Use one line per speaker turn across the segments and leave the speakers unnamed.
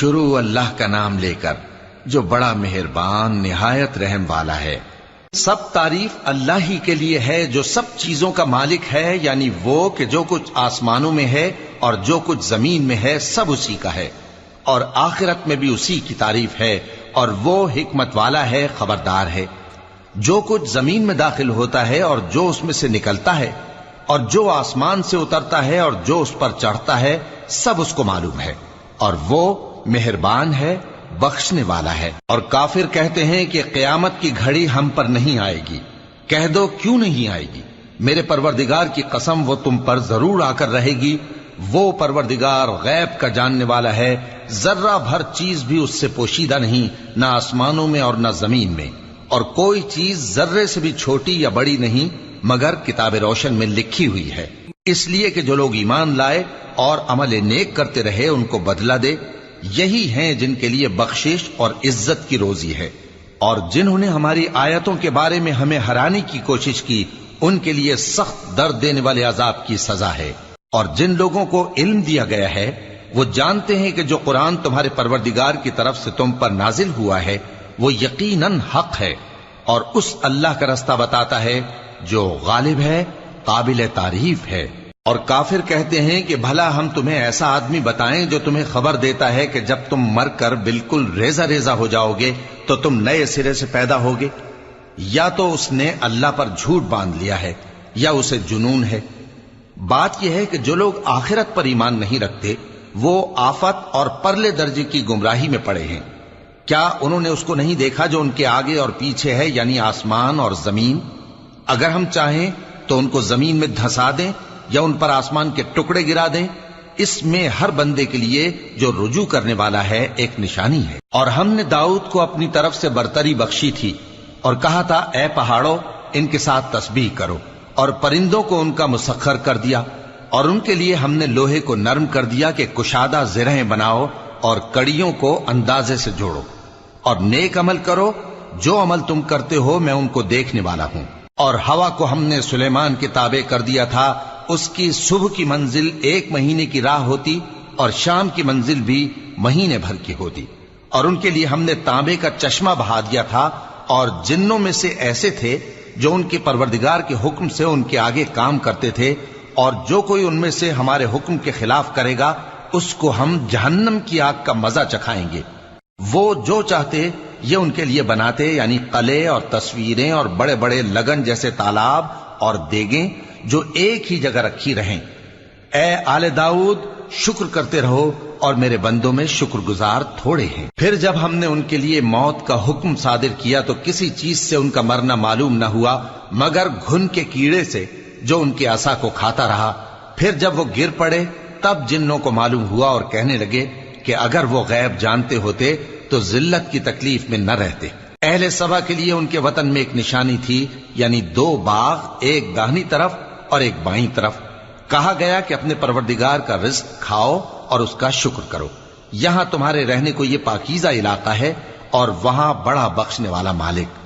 شروع اللہ کا نام لے کر جو بڑا مہربان نہایت رحم والا ہے۔ سب تعریف اللہ ہی کے لیے ہے جو سب چیزوں کا مالک ہے، یعنی وہ کہ جو کچھ آسمانوں میں ہے اور جو کچھ زمین میں ہے سب اسی کا ہے، اور آخرت میں بھی اسی کی تعریف ہے، اور وہ حکمت والا ہے، خبردار ہے۔ جو کچھ زمین میں داخل ہوتا ہے اور جو اس میں سے نکلتا ہے اور جو آسمان سے اترتا ہے اور جو اس پر چڑھتا ہے سب اس کو معلوم ہے، اور وہ مہربان ہے، بخشنے والا ہے۔ اور کافر کہتے ہیں کہ قیامت کی گھڑی ہم پر نہیں آئے گی۔ کہہ دو کیوں نہیں آئے گی؟ میرے پروردگار کی قسم وہ تم پر ضرور آ کر رہے گی۔ وہ پروردگار غیب کا جاننے والا ہے، ذرہ بھر چیز بھی اس سے پوشیدہ نہیں، نہ آسمانوں میں اور نہ زمین میں، اور کوئی چیز ذرے سے بھی چھوٹی یا بڑی نہیں مگر کتاب روشن میں لکھی ہوئی ہے، اس لیے کہ جو لوگ ایمان لائے اور عمل نیک کرتے رہے ان کو بدلہ دے۔ یہی ہیں جن کے لیے بخشش اور عزت کی روزی ہے، اور جنہوں نے ہماری آیتوں کے بارے میں ہمیں ہرانے کی کوشش کی ان کے لیے سخت درد دینے والے عذاب کی سزا ہے۔ اور جن لوگوں کو علم دیا گیا ہے وہ جانتے ہیں کہ جو قرآن تمہارے پروردگار کی طرف سے تم پر نازل ہوا ہے وہ یقیناً حق ہے، اور اس اللہ کا رستہ بتاتا ہے جو غالب ہے، قابل تعریف ہے۔ اور کافر کہتے ہیں کہ بھلا ہم تمہیں ایسا آدمی بتائیں جو تمہیں خبر دیتا ہے کہ جب تم مر کر بالکل ریزہ ریزہ ہو جاؤ گے تو تم نئے سرے سے پیدا ہوگے؟ یا تو اس نے اللہ پر جھوٹ باندھ لیا ہے یا اسے جنون ہے۔ بات یہ ہے کہ جو لوگ آخرت پر ایمان نہیں رکھتے وہ آفت اور پرلے درجے کی گمراہی میں پڑے ہیں۔ کیا انہوں نے اس کو نہیں دیکھا جو ان کے آگے اور پیچھے ہے، یعنی آسمان اور زمین؟ اگر ہم چاہیں تو ان کو زمین میں دھسا دیں یا ان پر آسمان کے ٹکڑے گرا دیں، اس میں ہر بندے کے لیے جو رجوع کرنے والا ہے ایک نشانی ہے۔ اور ہم نے داؤد کو اپنی طرف سے برتری بخشی تھی اور کہا تھا اے پہاڑوں ان کے ساتھ تسبیح کرو، اور پرندوں کو ان کا مسخر کر دیا، اور ان کے لیے ہم نے لوہے کو نرم کر دیا کہ کشادہ زرہیں بناؤ اور کڑیوں کو اندازے سے جوڑو، اور نیک عمل کرو، جو عمل تم کرتے ہو میں ان کو دیکھنے والا ہوں۔ اور ہوا کو ہم نے سلیمان کے تابع کر دیا تھا، اس کی صبح کی منزل 1 مہینے کی راہ ہوتی اور شام کی منزل بھی مہینے بھر کی ہوتی۔ اور ان کے لیے ہم نے تانبے کا چشمہ بہا دیا تھا، اور جنوں میں سے ایسے تھے جو ان کے پروردگار کے حکم سے ان کے آگے کام کرتے تھے، اور جو کوئی ان میں سے ہمارے حکم کے خلاف کرے گا اس کو ہم جہنم کی آگ کا مزہ چکھائیں گے۔ وہ جو چاہتے یہ ان کے لیے بناتے، یعنی قلعے اور تصویریں اور بڑے بڑے لگن جیسے تالاب اور دیگیں جو ایک ہی جگہ رکھی رہیں۔ اے آل داؤد شکر کرتے رہو، اور میرے بندوں میں شکر گزار تھوڑے ہیں۔ پھر جب ہم نے ان کے لیے موت کا حکم صادر کیا تو کسی چیز سے ان کا مرنا معلوم نہ ہوا مگر گھن کے کیڑے سے جو ان کے عصا کو کھاتا رہا۔ پھر جب وہ گر پڑے تب جنوں کو معلوم ہوا اور کہنے لگے کہ اگر وہ غیب جانتے ہوتے تو ذلت کی تکلیف میں نہ رہتے۔ اہل سبا کے لیے ان کے وطن میں ایک نشانی تھی، یعنی 2 باغ، ایک داہنی طرف اور ایک بائیں طرف۔ کہا گیا کہ اپنے پروردگار کا رزق کھاؤ اور اس کا شکر کرو، یہاں تمہارے رہنے کو یہ پاکیزہ علاقہ ہے اور وہاں بڑا بخشنے والا مالک۔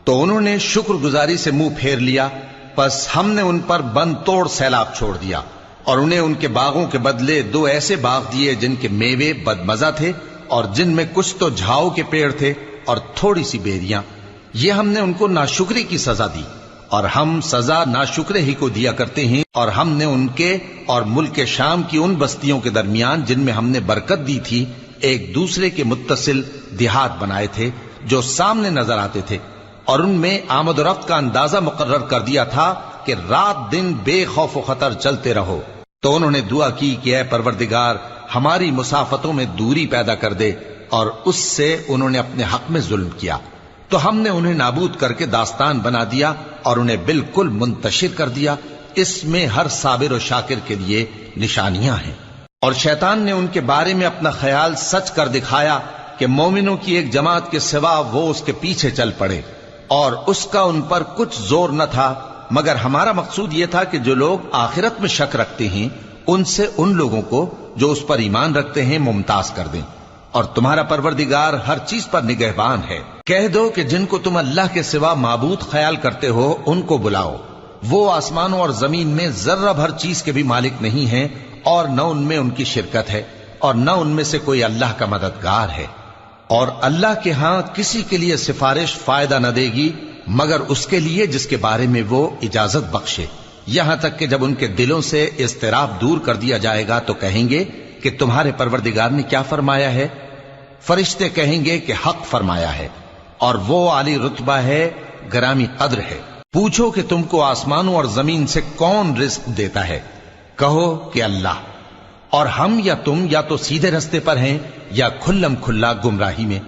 تو انہوں نے شکر گزاری سے منہ پھیر لیا، پس ہم نے ان پر بند توڑ سیلاب چھوڑ دیا، اور انہیں ان کے باغوں کے بدلے 2 ایسے باغ دیے جن کے میوے بدمزہ تھے اور جن میں کچھ تو جھاؤ کے پیڑ تھے اور تھوڑی سی بیریاں۔ یہ ہم نے ان کو ناشکری کی سزا دی، اور ہم سزا ناشکرے ہی کو دیا کرتے ہیں۔ اور ہم نے ان کے اور ملک شام کی ان بستیوں کے درمیان جن میں ہم نے برکت دی تھی ایک دوسرے کے متصل دیہات بنائے تھے جو سامنے نظر آتے تھے، اور ان میں آمد و رفت کا اندازہ مقرر کر دیا تھا کہ رات دن بے خوف و خطر چلتے رہو۔ تو انہوں نے دعا کی کہ اے پروردگار ہماری مسافتوں میں دوری پیدا کر دے، اور اس سے انہوں نے اپنے حق میں ظلم کیا، تو ہم نے انہیں نابود کر کے داستان بنا دیا اور انہیں بالکل منتشر کر دیا۔ اس میں ہر صابر و شاکر کے لیے نشانیاں ہیں۔ اور شیطان نے ان کے بارے میں اپنا خیال سچ کر دکھایا کہ مومنوں کی ایک جماعت کے سوا وہ اس کے پیچھے چل پڑے، اور اس کا ان پر کچھ زور نہ تھا، مگر ہمارا مقصود یہ تھا کہ جو لوگ آخرت میں شک رکھتے ہیں ان سے ان لوگوں کو جو اس پر ایمان رکھتے ہیں ممتاز کر دیں، اور تمہارا پروردگار ہر چیز پر نگہبان ہے۔ کہہ دو کہ جن کو تم اللہ کے سوا معبود خیال کرتے ہو ان کو بلاؤ، وہ آسمانوں اور زمین میں ذرہ بھر چیز کے بھی مالک نہیں ہیں اور نہ ان میں ان کی شرکت ہے، اور نہ ان میں سے کوئی اللہ کا مددگار ہے، اور اللہ کے ہاں کسی کے لیے سفارش فائدہ نہ دے گی مگر اس کے لیے جس کے بارے میں وہ اجازت بخشے، یہاں تک کہ جب ان کے دلوں سے اضطراب دور کر دیا جائے گا تو کہیں گے کہ تمہارے پروردگار نے کیا فرمایا ہے؟ فرشتے کہیں گے کہ حق فرمایا ہے، اور وہ عالی رتبہ ہے، گرامی قدر ہے۔ پوچھو کہ تم کو آسمانوں اور زمین سے کون رزق دیتا ہے؟ کہو کہ اللہ، اور ہم یا تم یا تو سیدھے رستے پر ہیں یا کھلم کھلا گمراہی میں۔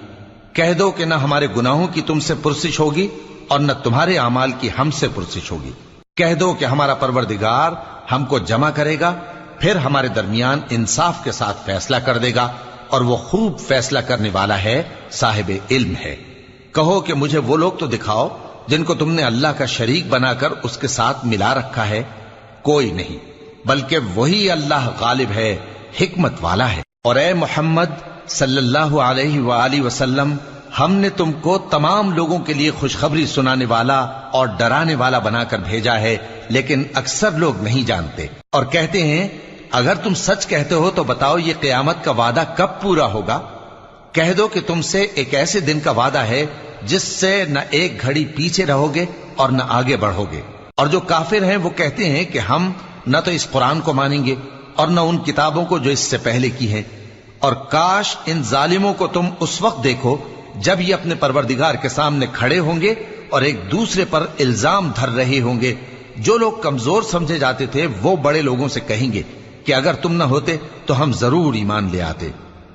کہہ دو کہ نہ ہمارے گناہوں کی تم سے پرسش ہوگی اور نہ تمہارے اعمال کی ہم سے پرسش ہوگی۔ کہہ دو کہ ہمارا پروردگار ہم کو جمع کرے گا، پھر ہمارے درمیان انصاف کے ساتھ فیصلہ کر دے گا، اور وہ خوب فیصلہ کرنے والا ہے، صاحب علم ہے۔ کہو کہ مجھے وہ لوگ تو دکھاؤ جن کو تم نے اللہ کا شریک بنا کر اس کے ساتھ ملا رکھا ہے۔ کوئی نہیں، بلکہ وہی اللہ غالب ہے، حکمت والا ہے۔ اور اے محمد صلی اللہ علیہ وآلہ وسلم، ہم نے تم کو تمام لوگوں کے لیے خوشخبری سنانے والا اور ڈرانے والا بنا کر بھیجا ہے، لیکن اکثر لوگ نہیں جانتے، اور کہتے ہیں اگر تم سچ کہتے ہو تو بتاؤ یہ قیامت کا وعدہ کب پورا ہوگا؟ کہہ دو کہ تم سے ایک ایسے دن کا وعدہ ہے جس سے نہ ایک گھڑی پیچھے رہو گے اور نہ آگے بڑھو گے۔ اور جو کافر ہیں وہ کہتے ہیں کہ ہم نہ تو اس قرآن کو مانیں گے اور نہ ان کتابوں کو جو اس سے پہلے کی ہیں، اور کاش ان ظالموں کو تم اس وقت دیکھو جب یہ اپنے پروردگار کے سامنے کھڑے ہوں گے اور ایک دوسرے پر الزام دھر رہے ہوں گے۔ جو لوگ کمزور سمجھے جاتے تھے وہ بڑے لوگوں سے کہیں گے کہ اگر تم نہ ہوتے تو ہم ضرور ایمان لے آتے۔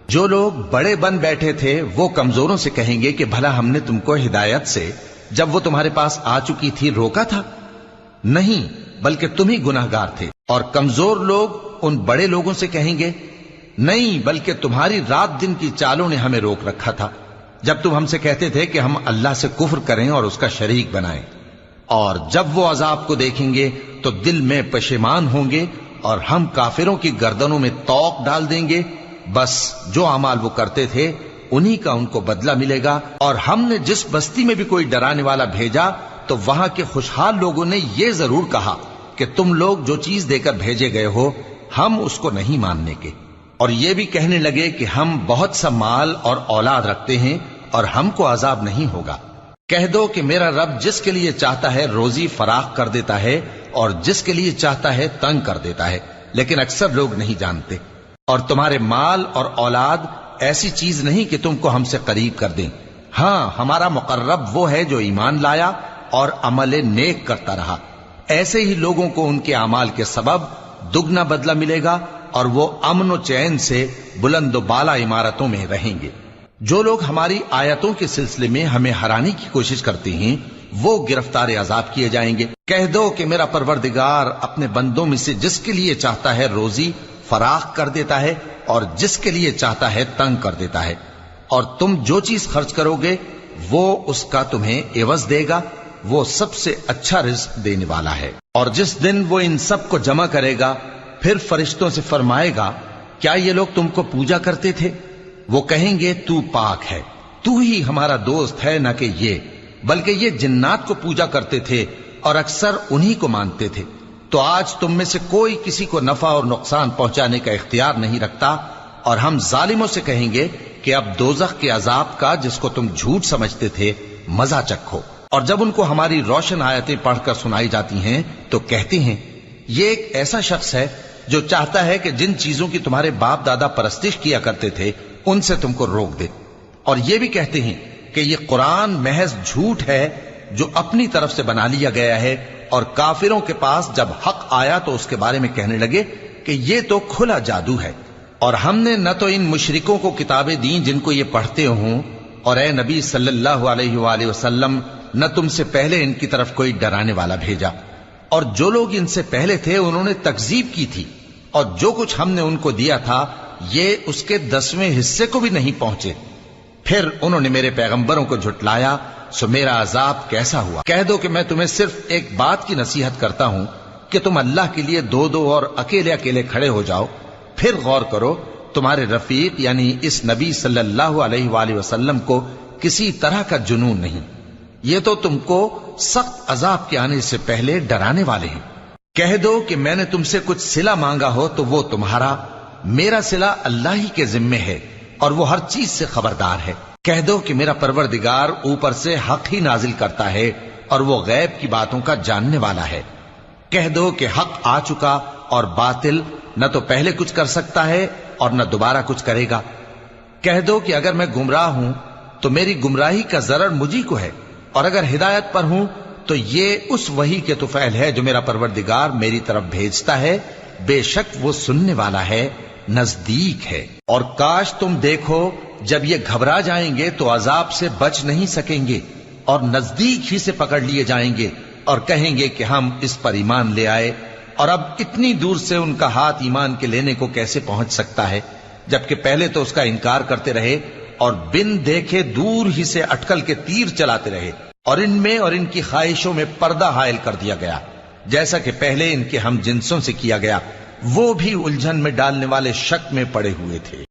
جو لوگ بڑے بن بیٹھے تھے وہ کمزوروں سے کہیں گے کہ بھلا ہم نے تم کو ہدایت سے جب وہ تمہارے پاس آ چکی تھی روکا تھا؟ نہیں، بلکہ تم ہی گناہگار تھے۔ اور کمزور لوگ ان بڑے لوگوں سے کہیں گے نہیں، بلکہ تمہاری رات دن کی چالوں نے ہمیں روک رکھا تھا جب تم ہم سے کہتے تھے کہ ہم اللہ سے کفر کریں اور اس کا شریک بنائیں۔ اور جب وہ عذاب کو دیکھیں گے تو دل میں پشیمان ہوں گے، اور ہم کافروں کی گردنوں میں توق ڈال دیں گے۔ بس جو اعمال وہ کرتے تھے انہی کا ان کو بدلہ ملے گا۔ اور ہم نے جس بستی میں بھی کوئی ڈرانے والا بھیجا تو وہاں کے خوشحال لوگوں نے یہ ضرور کہا کہ تم لوگ جو چیز دے کر بھیجے گئے ہو ہم اس کو نہیں ماننے کے، اور یہ بھی کہنے لگے کہ ہم بہت سا مال اور اولاد رکھتے ہیں اور ہم کو عذاب نہیں ہوگا۔ کہہ دو کہ میرا رب جس کے لیے چاہتا ہے روزی فراخ کر دیتا ہے اور جس کے لیے چاہتا ہے تنگ کر دیتا ہے، لیکن اکثر لوگ نہیں جانتے۔ اور تمہارے مال اور اولاد ایسی چیز نہیں کہ تم کو ہم سے قریب کر دیں، ہاں ہمارا مقرب وہ ہے جو ایمان لایا اور عمل نیک کرتا رہا۔ ایسے ہی لوگوں کو ان کے اعمال کے سبب دگنا بدلہ ملے گا، اور وہ امن و چین سے بلند و بالا عمارتوں میں رہیں گے۔ جو لوگ ہماری آیتوں کے سلسلے میں ہمیں ہرانے کی کوشش کرتے ہیں وہ گرفتار عذاب کیے جائیں گے۔ کہہ دو کہ میرا پروردگار اپنے بندوں میں سے جس کے لیے چاہتا ہے روزی فراخ کر دیتا ہے اور جس کے لیے چاہتا ہے تنگ کر دیتا ہے، اور تم جو چیز خرچ کرو گے وہ اس کا تمہیں عوض دے گا، وہ سب سے اچھا رزق دینے والا ہے۔ اور جس دن وہ ان سب کو جمع کرے گا پھر فرشتوں سے فرمائے گا کیا یہ لوگ تم کو پوجا کرتے تھے؟ وہ کہیں گے تو پاک ہے، تو ہی ہمارا دوست ہے، نہ کہ یہ، بلکہ یہ جنات کو پوجا کرتے تھے اور اکثر انہی کو مانتے تھے۔ تو آج تم میں سے کوئی کسی کو نفع اور نقصان پہنچانے کا اختیار نہیں رکھتا، اور ہم ظالموں سے کہیں گے کہ اب دوزخ کے عذاب کا جس کو تم جھوٹ سمجھتے تھے مزہ چکھو۔ اور جب ان کو ہماری روشن آیتیں پڑھ کر سنائی جاتی ہیں تو کہتے ہیں یہ ایک ایسا شخص ہے جو چاہتا ہے کہ جن چیزوں کی تمہارے باپ دادا پرستش کیا کرتے تھے ان سے تم کو روک دے، اور یہ بھی کہتے ہیں کہ یہ قرآن محض جھوٹ ہے جو اپنی طرف سے بنا لیا گیا ہے، اور کافروں کے پاس جب حق آیا تو اس کے بارے میں کہنے لگے کہ یہ تو کھلا جادو ہے۔ اور ہم نے نہ تو ان مشرکوں کو کتابیں دیں جن کو یہ پڑھتے ہوں، اور اے نبی صلی اللہ علیہ وآلہ وسلم نہ تم سے پہلے ان کی طرف کوئی ڈرانے والا بھیجا، اور جو لوگ ان سے پہلے تھے انہوں نے تکذیب کی تھی، اور جو کچھ ہم نے ان کو دیا تھا یہ اس کے 10ویں حصے کو بھی نہیں پہنچے۔ پھر انہوں نے میرے پیغمبروں کو جھٹلایا، سو میرا عذاب کیسا ہوا۔ کہہ دو کہ میں تمہیں صرف ایک بات کی نصیحت کرتا ہوں کہ تم اللہ کے لیے دو دو اور اکیلے اکیلے کھڑے ہو جاؤ، پھر غور کرو تمہارے رفیق یعنی اس نبی صلی اللہ علیہ وآلہ وسلم کو کسی طرح کا جنون نہیں، یہ تو تم کو سخت عذاب کے آنے سے پہلے ڈرانے والے ہیں۔ کہہ دو کہ میں نے تم سے کچھ صلہ مانگا ہو تو وہ تمہارا، میرا صلہ اللہ ہی کے ذمے ہے اور وہ ہر چیز سے خبردار ہے۔ کہہ دو کہ میرا پروردگار اوپر سے حق ہی نازل کرتا ہے اور وہ غیب کی باتوں کا جاننے والا ہے۔ کہہ دو کہ حق آ چکا اور باطل نہ تو پہلے کچھ کر سکتا ہے اور نہ دوبارہ کچھ کرے گا۔ کہہ دو کہ اگر میں گمراہ ہوں تو میری گمراہی کا ضرر مجھی کو ہے، اور اگر ہدایت پر ہوں تو یہ اس وحی کے طفیل ہے جو میرا پروردگار میری طرف بھیجتا ہے، بے شک وہ سننے والا ہے، نزدیک ہے۔ اور کاش تم دیکھو جب یہ گھبرا جائیں گے تو عذاب سے بچ نہیں سکیں گے اور نزدیک ہی سے پکڑ لیے جائیں گے اور کہیں گے کہ ہم اس پر ایمان لے آئے، اور اب اتنی دور سے ان کا ہاتھ ایمان کے لینے کو کیسے پہنچ سکتا ہے، جبکہ پہلے تو اس کا انکار کرتے رہے اور بن دیکھے دور ہی سے اٹکل کے تیر چلاتے رہے، اور ان میں اور ان کی خواہشوں میں پردہ حائل کر دیا گیا، جیسا کہ پہلے ان کے ہم جنسوں سے کیا گیا، وہ بھی الجھن میں ڈالنے والے شک میں پڑے ہوئے تھے۔